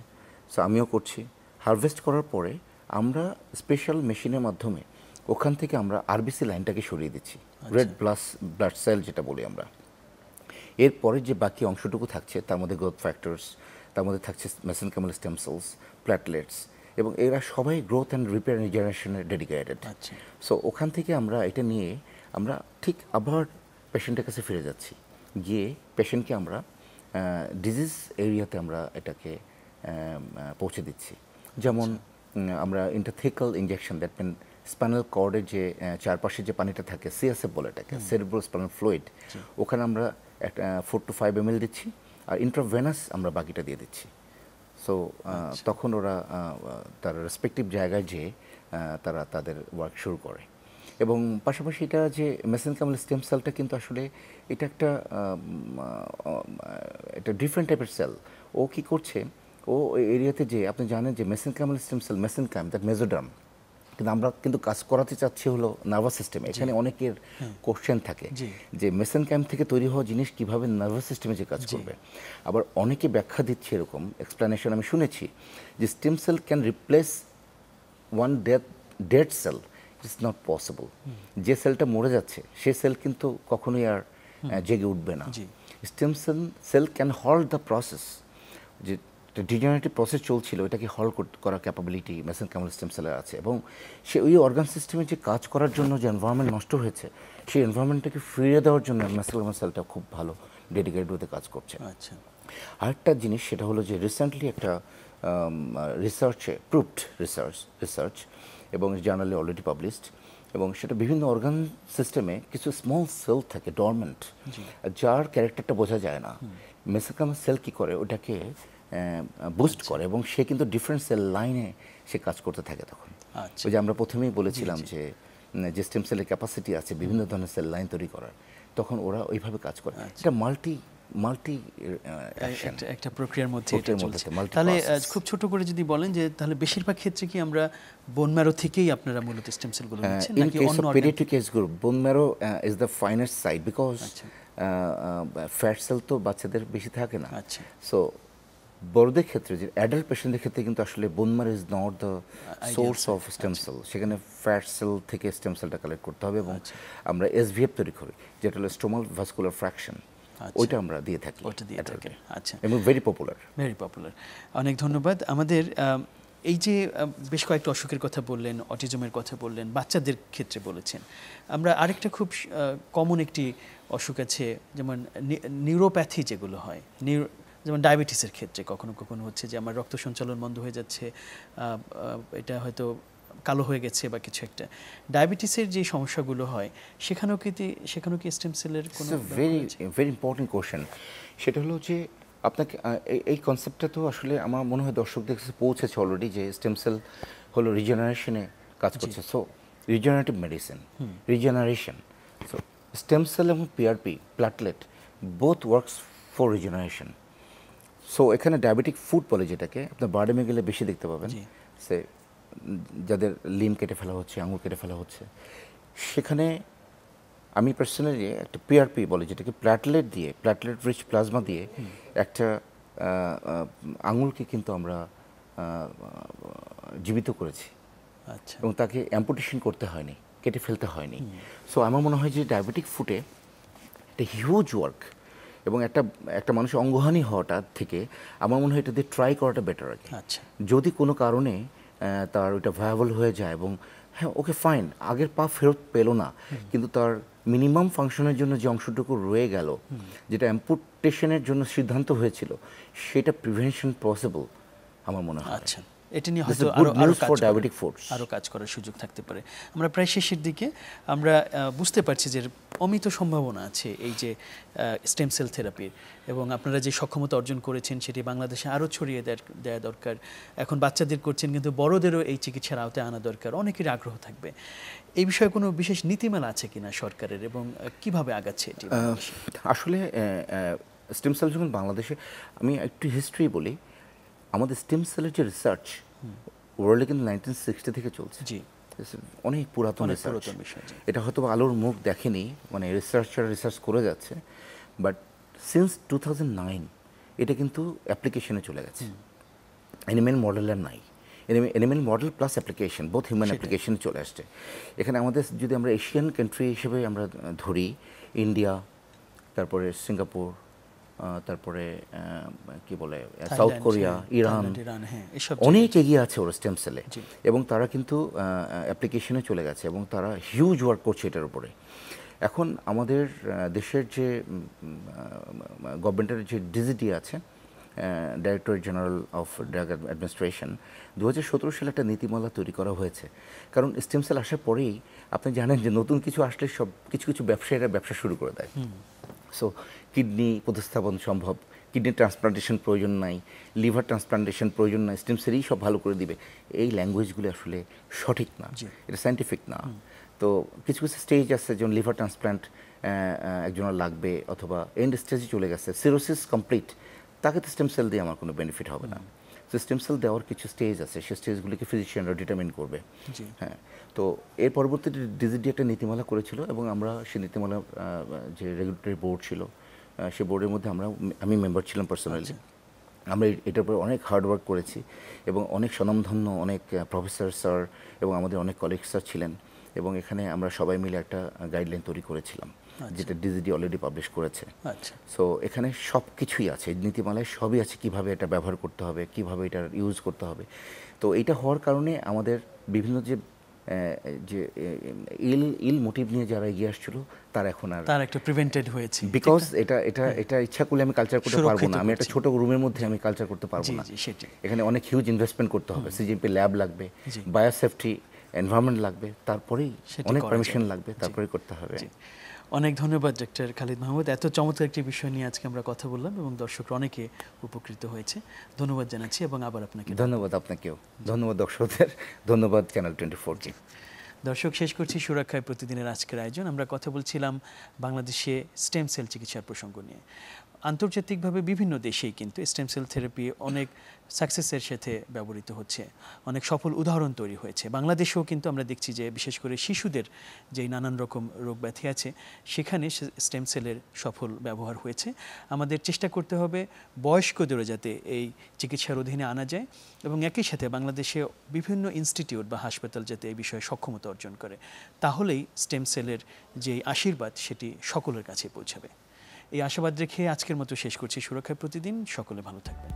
সো আমিও করছি। হারভেস্ট করার পরে আমরা স্পেশাল মেশিনের মাধ্যমে ওখান থেকে আমরা আরবিসি লাইনটাকে সরিয়ে দিচ্ছি, রেড ব্লাড সেল যেটা বলি আমরা। এরপরে যে বাকি অংশটুকু থাকছে তার মধ্যে গ্রোথ ফ্যাক্টরস, তার মধ্যে থাকছে মেসেনকাইমাল স্টেম সেলস, প্ল্যাটলেটস, এবং এরা সবাই গ্রোথ অ্যান্ড রিপেয়ার রিজেনারেশনে ডেডিকেটেড। সো ওখান থেকে আমরা এটা নিয়ে আমরা ঠিক আবার পেশেন্টের কাছে ফিরে যাচ্ছি, গিয়ে পেশেন্টকে আমরা ডিজিজ এরিয়াতে আমরা এটাকে পৌঁছে দিচ্ছি। যেমন আমরা ইন্টারথেকাল ইনজেকশন, দ্যাট মিন স্পাইনাল কর্ডের যে চারপাশে যে পানিটা থাকে, সিএসএফ বলে এটাকে, সেরিব্রাল স্পাইনাল ফ্লুইড, ওখানে আমরা একটা 4 to 5 ml দিচ্ছি, আর ইন্ট্রাভেনাস আমরা বাকিটা দিয়ে দিচ্ছি। সো তখন ওরা তার রেসপেক্টিভ জায়গায় যেয়ে তারা তাদের ওয়ার্ক শুরু করে। এবং পাশাপাশি এটা যে মেসেনকাইমাল স্টেম সেলটা কিন্তু আসলে এটা একটা ডিফারেন্ট টাইপের সেল। ও কি করছে, ও এরিয়াতে যে আপনি জানেন যে mesenchymal stem cell, mesenchyme that mesoderm, কিন্তু আমরা কিন্তু কাজ করাতে চাচ্ছি হলো নার্ভাস সিস্টেমে। এখানে অনেকের কোশ্চেন থাকে যে মেসেনকাইম থেকে তৈরি হওয়া জিনিস কিভাবে নার্ভাস সিস্টেমে যে কাজ করবে। আবার অনেকে ব্যাখ্যা দিচ্ছে এরকম এক্সপ্লেনেশন আমি শুনেছি যে stem cell can replace one dead cell, it's not possible. যে সেলটা মরে যাচ্ছে সে সেল কিন্তু কখনোই আর জেগে উঠবে না। Stem cell can hold the process, যে ডিজেনারেটিভ প্রসেস চলছিল এটাকে হল করার ক্যাপাবিলিটি মেসেনকাইমাল স্টেম সেলের আছে। এবং সে ওই অর্গান সিস্টেমে যে কাজ করার জন্য যে এনভায়রনমেন্ট নষ্ট হয়েছে, সেই এনভায়রনমেন্টটাকে ফিরিয়ে দেওয়ার জন্য মেসেনকাইমাল সেলটা খুব ভালো ডেডিকেটেড হতে কাজ করছে। আচ্ছা, আরেকটা জিনিস সেটা হলো যে রিসেন্টলি একটা রিসার্চে প্রুভড রিসার্চ এবং জার্নালে অলরেডি পাবলিশড, এবং সেটা বিভিন্ন অর্গান সিস্টেমে কিছু স্মল সেল থাকে ডরমেন্ট, যার ক্যারেক্টারটা বোঝা যায় না। মেসেনকাইমাল সেল কী করে, ওটাকে বুস্ট করে, এবং সে কিন্তু ডিফারেন্ট সেল লাইনে সে কাজ করতে থাকে তখন। ওই যে আমরা প্রথমেই বলেছিলাম যে স্টেম সেলের ক্যাপাসিটি আছে বিভিন্ন ধরনের সেল লাইন তৈরি করার, তখন ওরা ওইভাবে কাজ করে। এটা মাল্টি একটা প্রক্রিয়ার মধ্যে এটা চলছে। তাহলে খুব ছোট করে যদি বলেন যে তাহলে বেশিরভাগ ক্ষেত্রে কি আমরা বোন ম্যারো থেকেই আপনারা মূলত স্টেম সেলগুলো নিচ্ছেন নাকি অন্য organ? Paediatric age group bone marrow is the finest side, because fat cell তো বাচ্চাদের বেশি থাকে না। সো বড়দের ক্ষেত্রে, যে অ্যাডাল্ট পেশেন্টদের ক্ষেত্রে কিন্তু আসলে বোন marrow is not the source of stem sell. সেখানে ফ্যাট সেল থেকে স্টেম সেলটা কালেক্ট করতে হবে, এবং আমরা এসভিএফ তৈরি করি, যেটা হলো স্টোমাল ভাস্কুলার ফ্র্যাকশন, ওইটা আমরা দিয়ে থাকি। আচ্ছা, এবং ভেরি পপুলার। অনেক ধন্যবাদ। আমাদের এই যে বেশ কয়েকটা অসুখের কথা বললেন, অটিজমের কথা বললেন, বাচ্চাদের ক্ষেত্রে বলেছেন, আমরা আরেকটা খুব কমন একটি অসুখ আছে, যেমন নিউরোপ্যাথি যেগুলো হয়, যেমন ডায়াবেটিসের ক্ষেত্রে কখনো কখনো হচ্ছে যে আমার রক্ত সঞ্চালন বন্ধ হয়ে যাচ্ছে, এটা হয়তো কালো হয়ে গেছে বা কিছু একটা। ডায়াবেটিসের যে সমস্যাগুলো হয় সেখানেও কি স্টেম সেলের কোনো ভেরি ইম্পর্টেন্ট কোশ্চেন। সেটা হলো যে আপনাকে এই কনসেপ্টটা তো আসলে আমার মনে হয় দর্শকদের কাছে পৌঁছেছে অলরেডি, যে স্টেম সেল হলো রিজেনারেশনে কাজ করছে। So regenerative medicine, regeneration. So stem cell এবং PRP, platelet, both works for regeneration. So এখানে ডায়াবেটিক ফুড বলে, যেটাকে আপনার বার্ডেমে গেলে বেশি দেখতে পাবেন, সে যাদের লিম কেটে ফেলা হচ্ছে, আঙুল কেটে ফেলা হচ্ছে, সেখানে আমি পার্সোনালি একটা পিআরপি বলে, যেটাকে প্ল্যাটলেট রিচ প্লাজমা দিয়ে একটা আঙুলকে কিন্তু আমরা জীবিত করেছি, এবং তাকে অ্যাম্পুটেশন করতে হয়নি, কেটে ফেলতে হয়নি। সো আমার মনে হয় যে ডায়াবেটিক ফুটে একটা হিউজ ওয়ার্ক, এবং একটা মানুষের অঙ্গহানি হওয়াটা থেকে আমার মনে হয় এটা দিয়ে ট্রাই করাটা বেটার আর কি। যদি কোনো কারণে তার ওইটা ভায়াবল হয়ে যায়, এবং হ্যাঁ ওকে ফাইন, আগের পা ফেরত পেলো না, কিন্তু তার মিনিমাম ফাংশনের জন্য যে অংশটুকু রয়ে গেল, যেটা অ্যাম্পুটেশনের জন্য সিদ্ধান্ত হয়েছিল, সেটা প্রিভেনশন পসিবল আমার মনে হয়। এটা নিয়ে হয়তো আরও কাজ করার সুযোগ থাকতে পারে। আমরা প্রায় শেষের দিকে, আমরা বুঝতে পারছি যে অমিত সম্ভাবনা আছে এই যে স্টেম সেল থেরাপির, এবং আপনারা যে সক্ষমতা অর্জন করেছেন সেটি বাংলাদেশে আরও ছড়িয়ে দেওয়া দরকার। এখন বাচ্চাদের করছেন, কিন্তু বড়দেরও এই চিকিৎসার আওতায় আনা দরকার, অনেকের আগ্রহ থাকবে। এই বিষয়ে কোনো বিশেষ নীতিমালা আছে কিনা সরকারের, এবং কিভাবে আগাচ্ছে এটি? আসলে স্টেম সেল যখন বাংলাদেশে, আমি একটু হিস্ট্রি বলি, আমাদের স্টেম সেলের যে রিসার্চ ওয়ার্ল্ডে কিন্তু 1960 থেকে চলছে। জি, অনেক পুরাতন অনেক রিসার্চ। পুরাতন বিষয়। জি, এটা হয়তো আলোর মুখ দেখেনি, মানে রিসার্চার রিসার্চ করে যাচ্ছে, বাট সিন্স 2009 এটা কিন্তু অ্যাপ্লিকেশনে চলে গেছে। অ্যানিমেল মডেল আর নাই, animal model plus application, both human অ্যাপ্লিকেশনে চলে আসছে। এখানে আমাদের যদি আমরা এশিয়ান কান্ট্রি হিসেবে আমরা ধরি, ইন্ডিয়া, তারপরে সিঙ্গাপুর, তারপরে কি বলে সাউথ কোরিয়া, ইরান, অনেক এগিয়ে আছে ওরা স্টেম সেলে, এবং তারা কিন্তু অ্যাপ্লিকেশনে চলে গেছে এবং তারা হিউজ ওয়ার্ক করছে এটার উপরে। এখন আমাদের দেশের যে গভর্নমেন্টের যে ডিজিটি আছে, directorate general of drug administration, 2017 সালে একটা নীতিমালা তৈরি করা হয়েছে। কারণ স্টেম সেল আসার পরেই আপনি জানেন যে নতুন কিছু আসলে সব কিছু ব্যবসায়ীরা ব্যবসা শুরু করে দেয়। সো কিডনি প্রতিস্থাপন সম্ভব, কিডনি ট্রান্সপ্লান্টেশন প্রয়োজন নাই, লিভার ট্রান্সপ্লান্টেশন প্রয়োজন নাই, স্টেম সেলই সব ভালো করে দিবে, এই ল্যাঙ্গুয়েজগুলো আসলে সঠিক না, এটা সায়েন্টিফিক না। তো কিছু স্টেজ আছে, যেমন লিভার ট্রান্সপ্লান্ট একজনের লাগবে, অথবা এন্ড স্টেজে চলে গেছে, সিরোসিস কমপ্লিট, তাকে তো স্টেম সেল দিয়ে আমার কোনো বেনিফিট হবে না। তো স্টেম সেল দেওয়ার কিছু স্টেজ আছে, সেই স্টেজগুলিকে ফিজিশিয়ানরা ডিটারমিন করবে। হ্যাঁ, তো এর পরবর্তীতে ডিজিডি একটা নীতিমালা করেছিল, এবং আমরা সেই নীতিমালা যে রেগুলেটরি বোর্ড ছিল, সেই বোর্ডের মধ্যে আমি মেম্বার ছিলাম পার্সোনালি। আমরা এটার উপরে অনেক হার্ডওয়ার্ক করেছি, এবং অনেক স্বনামধন্য অনেক প্রফেসর স্যার এবং আমাদের অনেক কলিগ স্যার ছিলেন, এবং এখানে আমরা সবাই মিলে একটা গাইডলাইন তৈরি করেছিলাম, যেটা ডিজিডি অলরেডি পাবলিশ করেছে। সো এখানে সব কিছুই আছে, নীতিমালায় সবই আছে, কিভাবে এটা ব্যবহার করতে হবে, কিভাবে এটা ইউজ করতে হবে। তো এটা হওয়ার কারণে আমাদের বিভিন্ন যে ইল মোটিভ নিয়ে যারা এগিয়ে আসছিল, তারা এখন আর তার একটা প্রিভেন্টেড হয়েছে, বিকজ এটা ইচ্ছা করলে আমি কালচার করতে পারবো না, আমি একটা ছোট রুমের মধ্যে আমি কালচার করতে পারবো না। এখানে অনেক হিউজ ইনভেস্টমেন্ট করতে হবে, সিজিএমপি ল্যাব লাগবে, বায়োসেফটি এনভায়রনমেন্ট লাগবে, তারপরেই অনেক পারমিশন লাগবে, তারপরেই করতে হবে। অনেক ধন্যবাদ ডক্টর খালিদ মাহমুদ, এত চমৎকার একটি বিষয় নিয়ে আজকে আমরা কথা বললাম এবং দর্শকরা অনেকে উপকৃত হয়েছে। ধন্যবাদ জানাচ্ছি, এবং আবার আপনাকে ধন্যবাদ। আপনাকেও ধন্যবাদ, দর্শকদের ধন্যবাদ, চ্যানেল 24 কে। দর্শক, শেষ করছি সুরক্ষায় প্রতিদিনের আজকের আয়োজন। আমরা কথা বলছিলাম বাংলাদেশে স্টেম সেল চিকিৎসার প্রসঙ্গ নিয়ে। আন্তর্জাতিকভাবে বিভিন্ন দেশেই কিন্তু স্টেম সেল থেরাপি অনেক সাকসেসের সাথে ব্যবহৃত হচ্ছে, অনেক সফল উদাহরণ তৈরি হয়েছে। বাংলাদেশেও কিন্তু আমরা দেখছি যে বিশেষ করে শিশুদের যেই নানান রকম রোগ ব্যাধি আছে, সেখানে স্টেম সেলের সফল ব্যবহার হয়েছে। আমাদের চেষ্টা করতে হবে বয়স্কদেরও যাতে এই চিকিৎসার অধীনে আনা যায়, এবং একই সাথে বাংলাদেশে বিভিন্ন ইনস্টিটিউট বা হাসপাতাল যাতে এই বিষয়ে সক্ষমতা অর্জন করে, তাহলেই স্টেম সেলের যে আশীর্বাদ সেটি সকলের কাছে পৌঁছাবে। এই আশাবাদ রেখে আজকের মতো শেষ করছি সুরক্ষায় প্রতিদিন। সকলে ভালো থাকবেন।